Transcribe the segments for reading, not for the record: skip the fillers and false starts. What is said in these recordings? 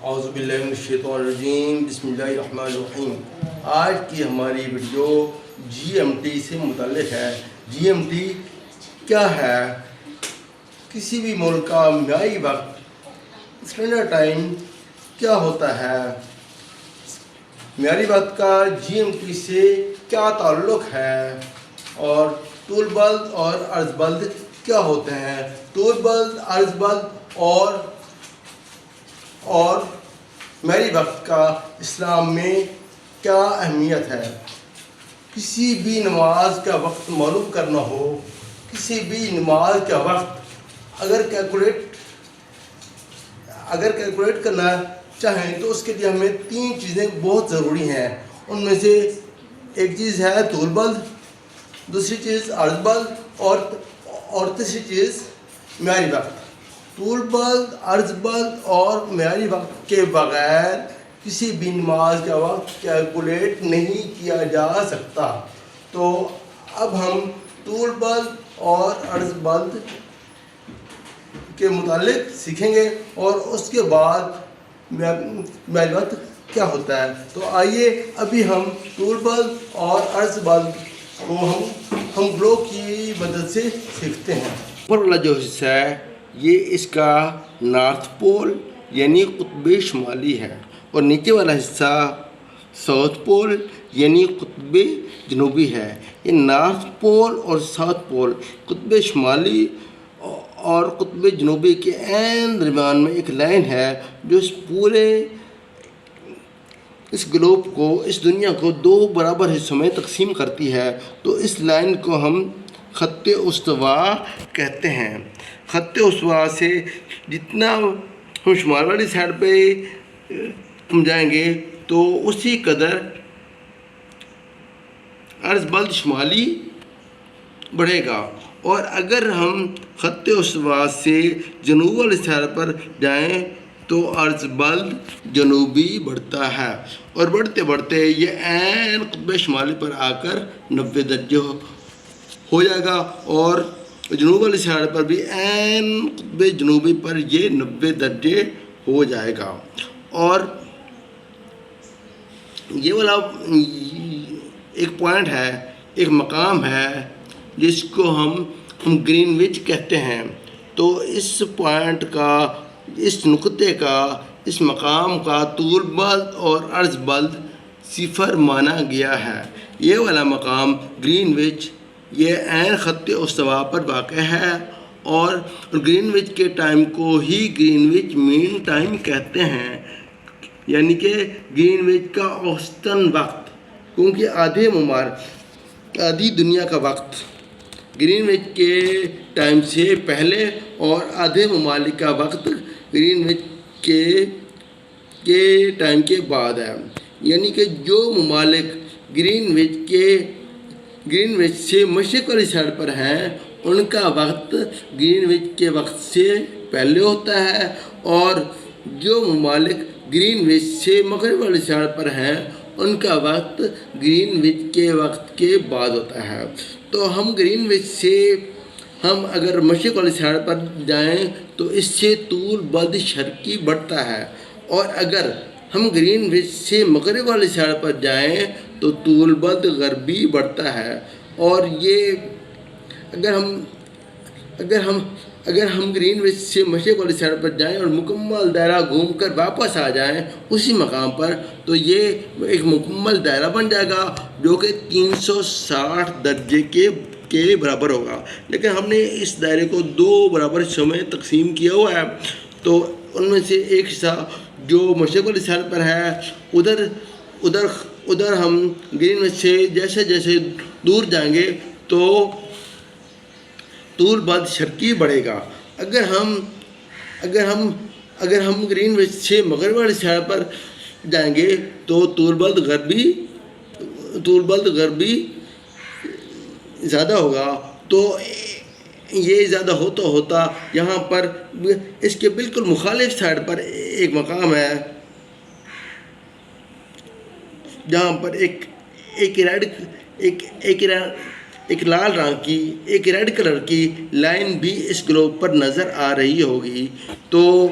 اعوذ باللہ من الشیطان الرجیم، بسم اللہ الرحمن الرحیم۔ آج کی ہماری ویڈیو جی ایم ٹی سے متعلق ہے۔ جی ایم ٹی کیا ہے؟ کسی بھی ملک کا معیاری وقت اسٹینڈرڈ ٹائم کیا ہوتا ہے؟ معیاری وقت کا جی ایم ٹی سے کیا تعلق ہے؟ اور طول بلد اور عرض بلد کیا ہوتے ہیں؟ طول بلد، عرض بلد اور معیاری وقت کا اسلام میں کیا اہمیت ہے؟ کسی بھی نماز کا وقت معلوم کرنا ہو، کسی بھی نماز کا وقت اگر کیلکولیٹ کرنا چاہیں تو اس کے لیے ہمیں 3 چیزیں بہت ضروری ہیں۔ ان میں سے ایک چیز ہے طول بلد، دوسری چیز عرض بلد اور تیسری چیز معیاری وقت۔ طول بلد، عرض بلد اور معیاری وقت کے بغیر کسی بھی نماز کا وقت کیلکولیٹ نہیں کیا جا سکتا۔ تو اب ہم طول بلد اور عرض بلد کے متعلق سیکھیں گے اور اس کے بعد معیاری وقت کیا ہوتا ہے۔ تو آئیے ابھی ہم طول بلد اور عرض بلد کو ہم گلوب کی مدد سے سیکھتے ہیں۔ اوپر والا جو حصہ ہے یہ اس کا نارتھ پول یعنی قطب شمالی ہے، اور نیچے والا حصہ ساؤتھ پول یعنی قطب جنوبی ہے۔ یہ نارتھ پول اور ساؤتھ پول، قطب شمالی اور قطب جنوبی کے عین درمیان میں ایک لائن ہے جو اس گلوب کو، اس دنیا کو 2 برابر حصوں میں تقسیم کرتی ہے۔ تو اس لائن کو ہم خط استوا کہتے ہیں۔ خط استوا سے جتنا ہم شمال والی سائڈ پہ ہم جائیں گے تو اسی قدر عرض بلد شمالی بڑھے گا، اور اگر ہم خط استوا سے جنوب والی سائڈ پر جائیں تو عرض بلد جنوبی بڑھتا ہے، اور بڑھتے بڑھتے یہ عین قطب شمالی پر آ کر 90 درجے ہو جائے گا، اور جنوب والی سائڈ پر بھی عین قطب جنوبی پر یہ 90 درجے ہو جائے گا۔ اور یہ والا ایک پوائنٹ ہے، ایک مقام ہے جس کو ہم گرین وچ کہتے ہیں۔ تو اس پوائنٹ کا، اس نقطے کا، اس مقام کا طول بلد اور عرض بلد 0 مانا گیا ہے۔ یہ والا مقام گرین وچ یہ عین خط استوا پر واقع ہے، اور گرین وچ کے ٹائم کو ہی گرین وچ مین ٹائم کہتے ہیں، یعنی کہ گرین وچ کا اوسطاً وقت، کیونکہ آدھی دنیا کا وقت گرین وچ کے ٹائم سے پہلے اور آدھے ممالک کا وقت گرین وچ کے ٹائم کے بعد ہے۔ یعنی کہ جو ممالک گرین وچ سے مشرق والی سائڈ پر ہیں ان کا وقت گرین وچ کے وقت سے پہلے ہوتا ہے، اور جو ممالک گرین وچ سے مغرب والی سائڈ پر ہیں ان کا وقت گرین وچ کے وقت کے بعد ہوتا ہے۔ تو ہم گرین وچ سے اگر مشرق والی سائڈ پر جائیں تو اس سے طول بلد شرقی بڑھتا ہے، اور اگر ہم گرین وچ سے مغرب والی سائڈ پر جائیں تو طول بلد غربی بڑھتا ہے۔ اور یہ اگر ہم گرین وچ سے مشرق والی سائڈ پر جائیں اور مکمل دائرہ گھوم کر واپس آ جائیں اسی مقام پر تو یہ ایک مکمل دائرہ بن جائے گا جو کہ 360 درجے کے برابر ہوگا۔ لیکن ہم نے اس دائرے کو 2 برابر حصوں میں تقسیم کیا ہوا ہے، تو ان میں سے ایک حصہ جو مشرق والی سائڈ پر ہے ادھر ہم گرین وچ سے جیسے جیسے دور جائیں گے تو طول بلد شرقی بڑھے گا۔ اگر ہم گرین وچ سے مغرب والی سائڈ پر جائیں گے تو طول بلد غربی زیادہ ہوگا۔ تو یہ زیادہ ہوتا یہاں پر اس کے بالکل مخالف سائڈ پر ایک مقام ہے جہاں پر ایک لال رنگ کی، ایک ریڈ کلر کی لائن بھی اس گلوب پر نظر آ رہی ہوگی۔ تو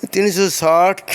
360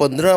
15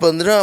15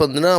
15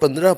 15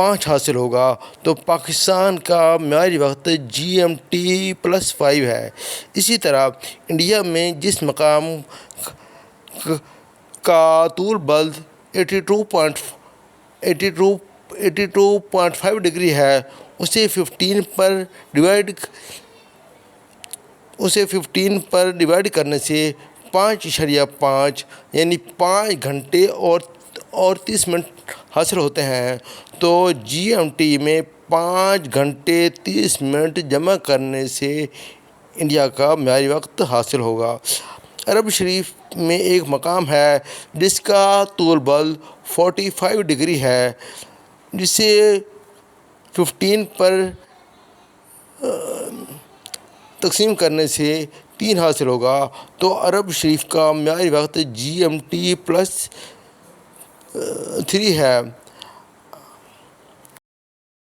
5 حاصل ہوگا تو پاکستان کا معیاری وقت GMT+5 ہے۔ اسی طرح انڈیا میں جس مقام کا طول بلد 82.5 ڈگری ہے اسے 15 پر ڈیوائڈ کرنے سے 5.5 یعنی 5 گھنٹے اور 30 منٹ حاصل ہوتے ہیں۔ تو GMT میں 5 گھنٹے 30 منٹ جمع کرنے سے انڈیا کا معیاری وقت حاصل ہوگا۔ عرب شریف میں ایک مقام ہے جس کا طول بلد 45 ڈگری ہے جسے 15 پر تقسیم کرنے سے 3 حاصل ہوگا تو عرب شریف کا معیاری وقت GMT+3 ہے۔